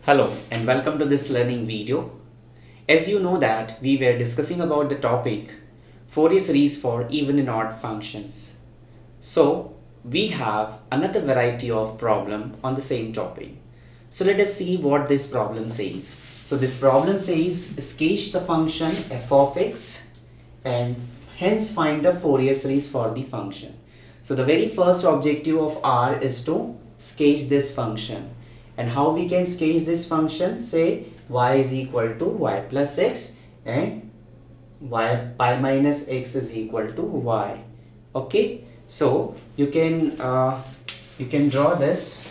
Hello and welcome to this learning video. As you know that we were discussing about the topic Fourier series for even and odd functions. So we have another variety of problem on the same topic. So let us see what this problem says. So this problem says sketch the function f of x and hence find the Fourier series for the function. So the very first objective of R is to sketch this function. And how we can sketch this function? Say y is equal to y plus x and y pi minus x is equal to y. Okay, so you can draw this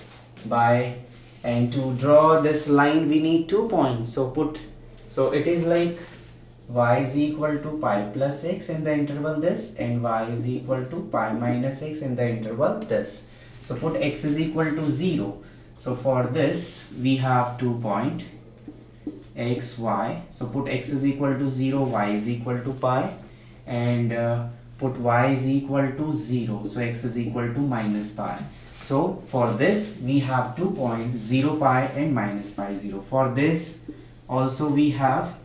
by, and to draw this line we need 2 points. So it is like y is equal to pi plus x in the interval this, and y is equal to pi minus x in the interval this. So put x is equal to 0. So for this we have 2 point x, y. So put x is equal to 0, y is equal to pi, and put y is equal to 0. So x is equal to minus pi. So for this we have 2 points 0 pi and minus pi 0. For this also we have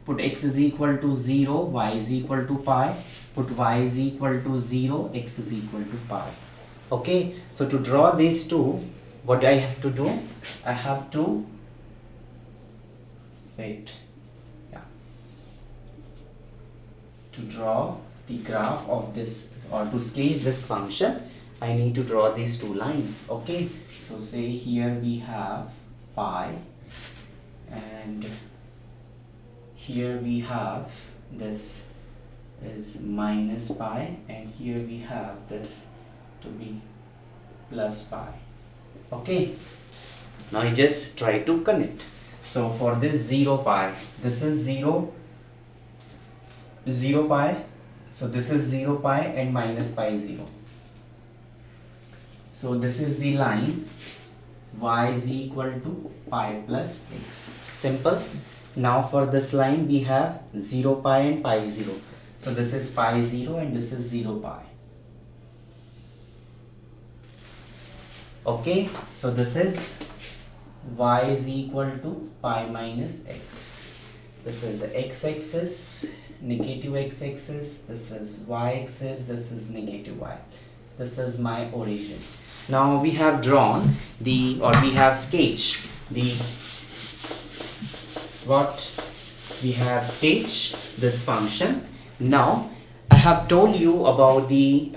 put x is equal to 0, y is equal to pi, put y is equal to 0, x is equal to pi. Okay, so to draw these two, what I have to do? I have to to draw the graph of this, or to sketch this function, I need to draw these two lines. Okay, so say here we have pi, and here we have this is minus pi, and here we have this to be plus pi. Okay, now I just try to connect. So for this 0 pi, this is 0 pi, so this is 0 pi and minus pi 0. So this is the line y is equal to pi plus x. Simple. Now for this line we have 0 pi and pi 0. So this is pi 0 and this is 0 pi. Okay, so this is y is equal to pi minus x. This is x-axis, negative x-axis, this is y-axis, this is negative y. This is my origin. Now we have drawn the, or we have sketched the, we have sketched this function. Now I have told you about the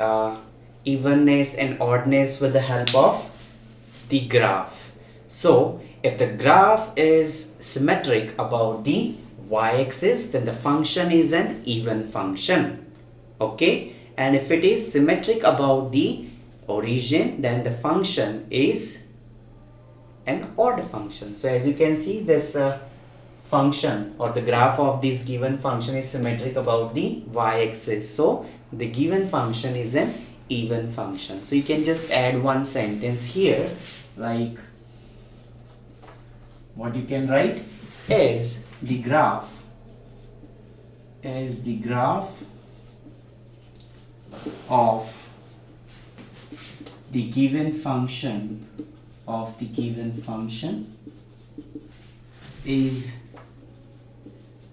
evenness and oddness with the help of the graph. So if the graph is symmetric about the y-axis, then the function is an even function. Okay, and if it is symmetric about the origin, then the function is an odd function. So as you can see, this function or the graph of this given function is symmetric about the y-axis, so the given function is an even function. So you can just add one sentence here, like what you can write is the graph of the given function is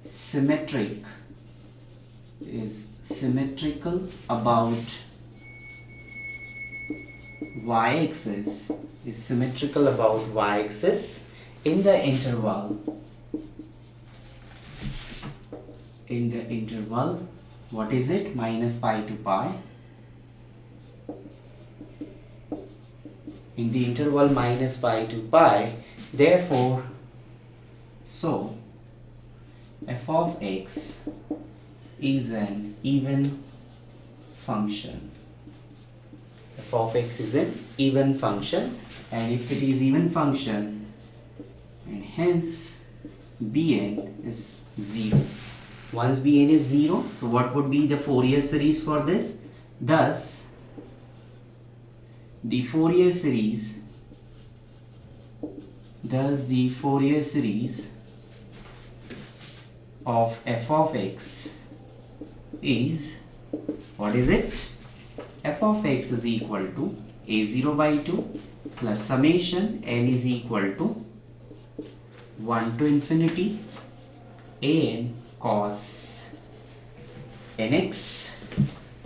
symmetrical about y-axis, in the interval what is it, minus pi to pi, in the interval minus pi to pi. Therefore, so f of x is an even function. F of x is an even function, and if it is even function, and hence Bn is 0. Once Bn is 0, so what would be the Fourier series for this? Thus, the Fourier series of f of x is, what is it? F of x is equal to a0 by 2 plus summation n is equal to 1 to infinity an cos nx,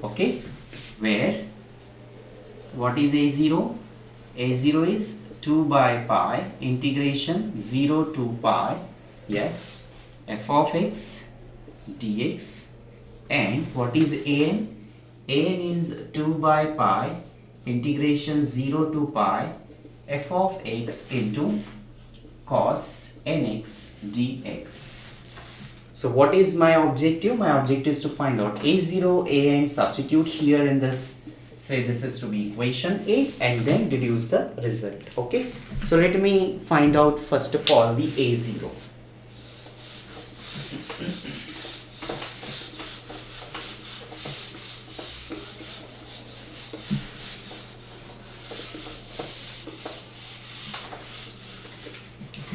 okay, where what is a0? A0 is 2 by pi integration 0 to pi, yes, f of x dx, and what is an? An is 2 by pi integration 0 to pi f of x into cos nx dx. So what is my objective? My objective is to find out a0, an, substitute here in this, say this is to be equation A, and then deduce the result, okay. So let me find out first of all the a0.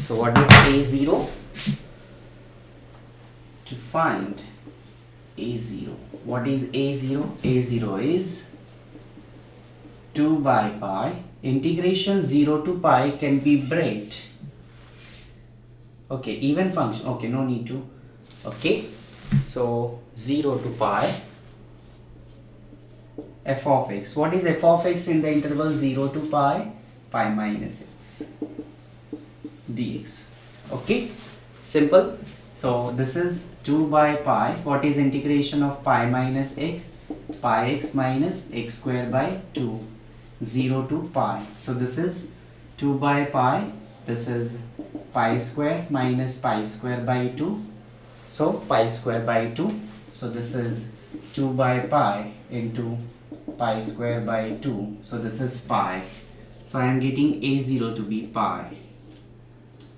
So what is a0? To find a0, what is a0? A0 is 2 by pi integration 0 to pi can be break, okay, even function, okay, no need to, okay. So 0 to pi f of x. What is f of x in the interval 0 to pi? Pi minus x dx, okay, simple. So this is 2 by pi. What is integration of pi minus x? Pi x minus x square by 2, 0 to pi. So this is 2 by pi, this is pi square minus pi square by 2, so pi square by 2, so this is 2 by pi into pi square by 2, so this is pi. So I am getting a0 to be pi,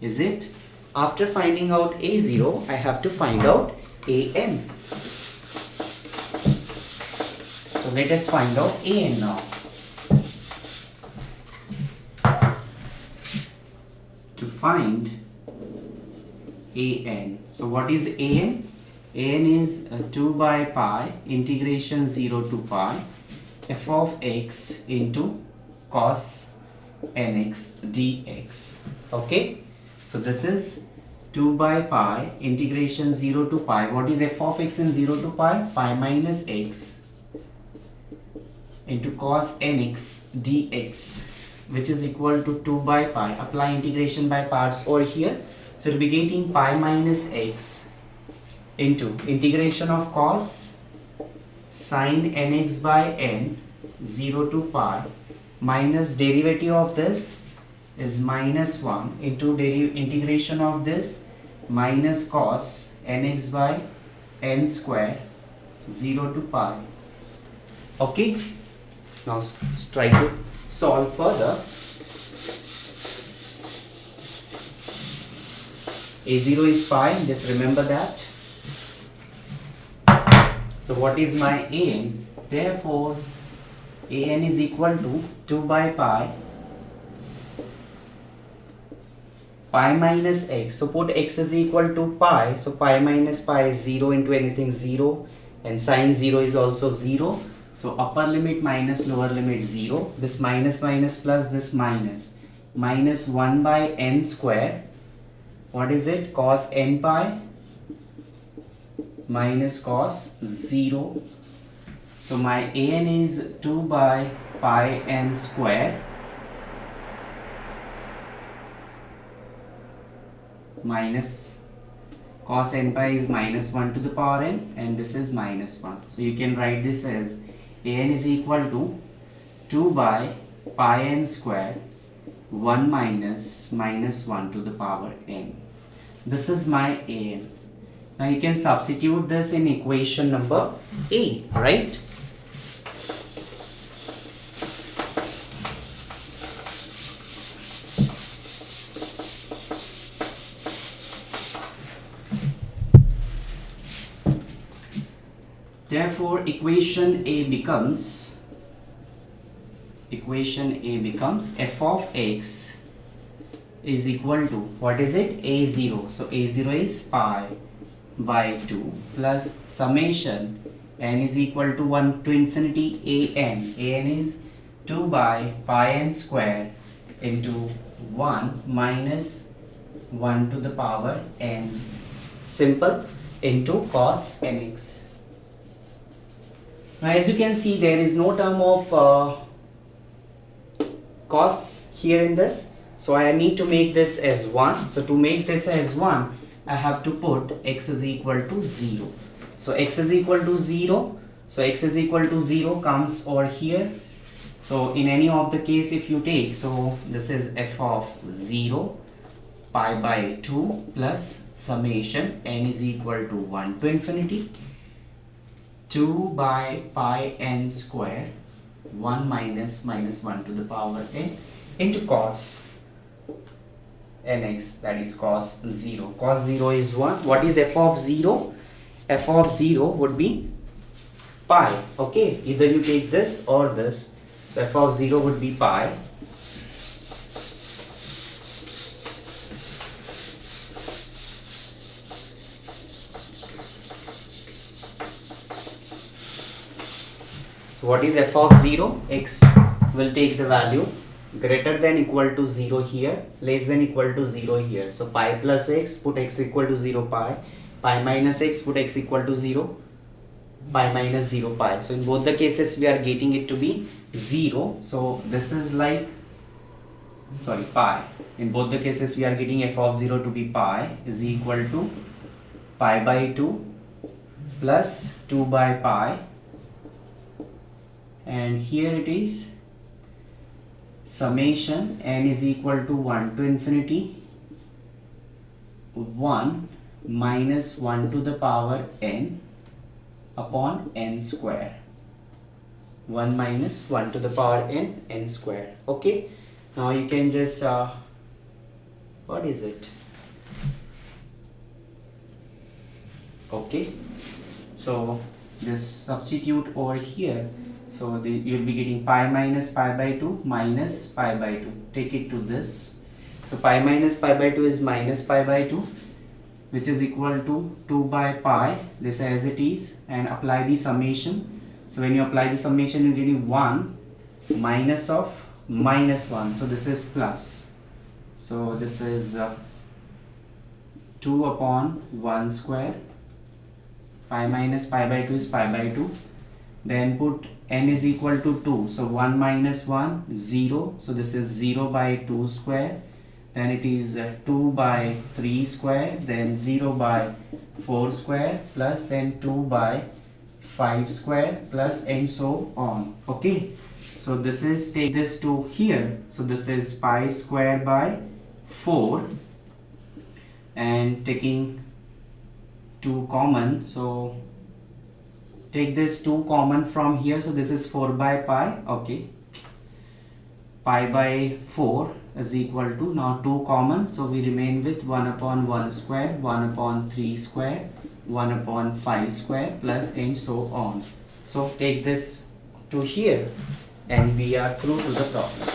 is it? After finding out a0, I have to find out an. So let us find out an now. To find an, so what is an? An is 2 by pi integration 0 to pi f of x into cos nx dx, okay. So this is 2 by pi integration 0 to pi. What is f of x in 0 to pi? Pi minus x into cos nx dx, which is equal to 2 by pi. Apply integration by parts over here. So it will be getting pi minus x into integration of cos sin nx by n 0 to pi minus derivative of this is minus 1 into integration of this minus cos nx by n square 0 to pi, okay. Now try to solve further. a0 is pi, just remember that. So what is my an? Therefore an is equal to 2 by pi minus x. So put x is equal to pi. So pi minus pi is 0 into anything 0, and sin 0 is also 0. So upper limit minus lower limit 0. This minus minus plus this minus 1 by n square. What is it? Cos n pi minus cos 0. So my an is 2 by pi n square minus cos n pi is minus 1 to the power n, and this is minus 1. So you can write this as an is equal to 2 by pi n square 1 minus 1 to the power n. This is my an. Now you can substitute this in equation number A, right? Therefore equation A becomes f of x is equal to, what is it? a0. So a0 is pi by 2 plus summation n is equal to 1 to infinity an. An is 2 by pi n square into 1 minus 1 to the power n simple into cos nx. Now as you can see, there is no term of cos here in this, so I need to make this as 1. So to make this as 1, I have to put x is equal to 0. So x is equal to 0. So x is equal to 0 comes over here. So in any of the case, if you take, so this is f of 0 pi by 2 plus summation n is equal to 1 to infinity 2 by pi n square 1 minus 1 to the power n into cos nx, that is cos 0. Cos 0 is 1. What is f of 0? F of 0 would be pi. Okay, either you take this or this. So f of 0 would be pi. So what is f of 0? X will take the value greater than equal to 0 here, less than equal to 0 here. So pi plus x, put x equal to 0 pi. Pi minus x, put x equal to 0. Pi minus 0 pi. So in both the cases we are getting it to be 0. So this is like, sorry, pi. In both the cases we are getting f of 0 to be pi is equal to pi by 2 plus 2 by pi. And here it is summation n is equal to 1 to infinity 1 minus 1 to the power n upon n square. 1 minus 1 to the power n square. Okay, now you can just what is it? Okay, so just substitute over here. So you'll be getting pi minus pi by 2 minus pi by 2. Take it to this. So pi minus pi by 2 is minus pi by 2, which is equal to 2 by pi, this as it is, and apply the summation. So when you apply the summation, you're getting 1 minus of minus 1. So this is plus. So this is 2 upon 1 square. Pi minus pi by 2 is pi by 2. Then put n is equal to 2. So 1 minus 1, 0. So this is 0 by 2 square. Then it is 2 by 3 square. Then 0 by 4 square. Plus then 2 by 5 square. Plus and so on. Okay. So this is, take this to here. So this is pi square by 4. And taking 2 common. So take this 2 common from here. So this is 4 by pi. Okay. Pi by 4 is equal to, now 2 common. So we remain with 1 upon 1 square, 1 upon 3 square, 1 upon 5 square, plus and so on. So take this to here and we are through to the problem.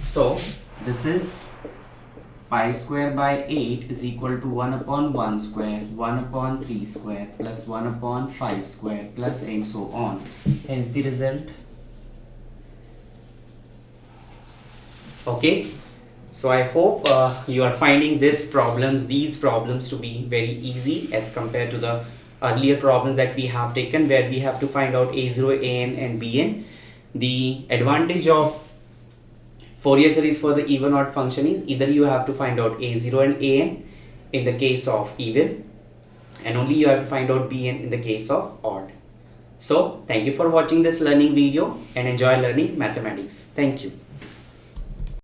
So this is pi square by 8 is equal to 1 upon 1 square, 1 upon 3 square, plus 1 upon 5 square, plus and so on. Hence the result. Okay. So I hope you are finding these problems to be very easy as compared to the earlier problems that we have taken, where we have to find out a0, an and bn. The advantage of Fourier series for the even odd function is either you have to find out a0 and an in the case of even, and only you have to find out bn in the case of odd. So thank you for watching this learning video and enjoy learning mathematics. Thank you.